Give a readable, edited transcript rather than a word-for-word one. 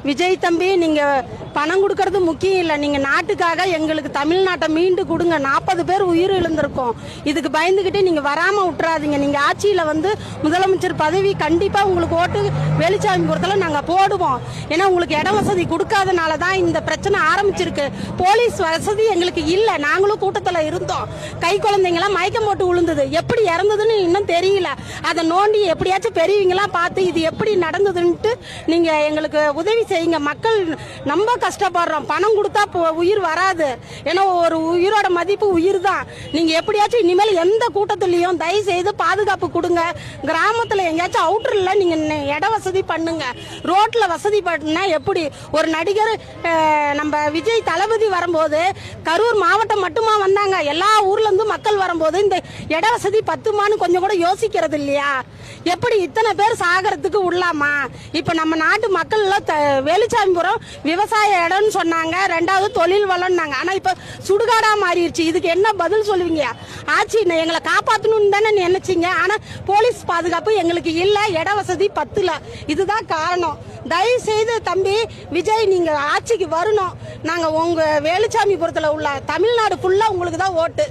விஜய் தம்பி, நீங்க பணம் கொடுக்கறது முக்கியம் இல்லை. நீங்க நாட்டுக்காக எங்களுக்கு தமிழ்நாட்டை மீண்டு கொடுங்க. 40 பேர் உயிர் இழந்திருக்கோம். இதுக்கு பயந்துகிட்டு நீங்க வராம விட்டுறாதீங்க. நீங்க ஆட்சியில வந்து முதலமைச்சர் பதவி கண்டிப்பா உங்களுக்கு ஓட்டு வேலுச்சாமிபுரத்துல நாங்க போடுவோம். ஏன்னா உங்களுக்கு இட வசதி கொடுக்காதனால தான் இந்த பிரச்சனை ஆரம்பிச்சிருக்கு. போலீஸ் வசதி எங்களுக்கு இல்ல. நாங்களும் கூட்டத்துல இருந்தோம். கை குழந்தைங்களாம் மயக்கம் போட்டு விழுந்தது. எப்படி இறந்ததுன்னு இன்னும் தெரியல. அதை நோண்டி எப்படியாச்சும் பெரியவங்களா பார்த்து இது எப்படி நடந்ததுன்ட்டு நீங்க எங்களுக்கு உதவி செய்யுங்க. மக்கள் ரொம்ப கஷ்டப்படுறோம். பணம் கொடுத்தா உயிர் வராது. ஏன்னா ஒரு உயிரோட மதிப்பு உயிர் தான். நீங்க எப்படியாச்சும் இனிமேல் எந்த கூட்டத்திலையும் தயவு செய்து பாதுகாப்பு கொடுங்க. கிராமத்துல எங்கேயாச்சும் அவுட்டர்ல நீங்க இட வசதி பண்ணுங்க. ரோட்ல வசதி பண்ணா எப்படி? ஒரு நடிகர் நம்ம விஜய் தளபதி வரும்போது கரூர் மாவட்டம் மட்டுமா வந்தாங்க? எல்லா ஊர்ல இருந்து மக்கள் வரும்போது இந்த இட வசதி பத்துமான்னு கொஞ்சம் கூட யோசிக்கிறது இல்லையா? எப்படி இத்தனை பேர் சாகரத்துக்கு உள்ளாமா? இப்ப நம்ம நாட்டு மக்கள் வேலுச்சாமிபுரம் விவசாய இடம்னு சொன்னாங்க, 2வது தொழில் வளம்னாங்க. ஆனா இப்ப சுடுகாடா மாறிடுச்சு. இதுக்கு என்ன பதில் சொல்லுவீங்க? ஆட்சி எங்களை காப்பாற்றணும்னு தானே நினைச்சீங்க. ஆனா போலீஸ் பாதுகாப்பு எங்களுக்கு இல்ல, இட வசதி பத்துல. இதுதான் காரணம். தயவு செய்து தம்பி விஜய், நீங்க ஆட்சிக்கு வரணும். நாங்க உங்க வேலுச்சாமிபுரத்துல உள்ள தமிழ்நாடு ஃபுல்லா உங்களுக்கு தான் ஓட்டு.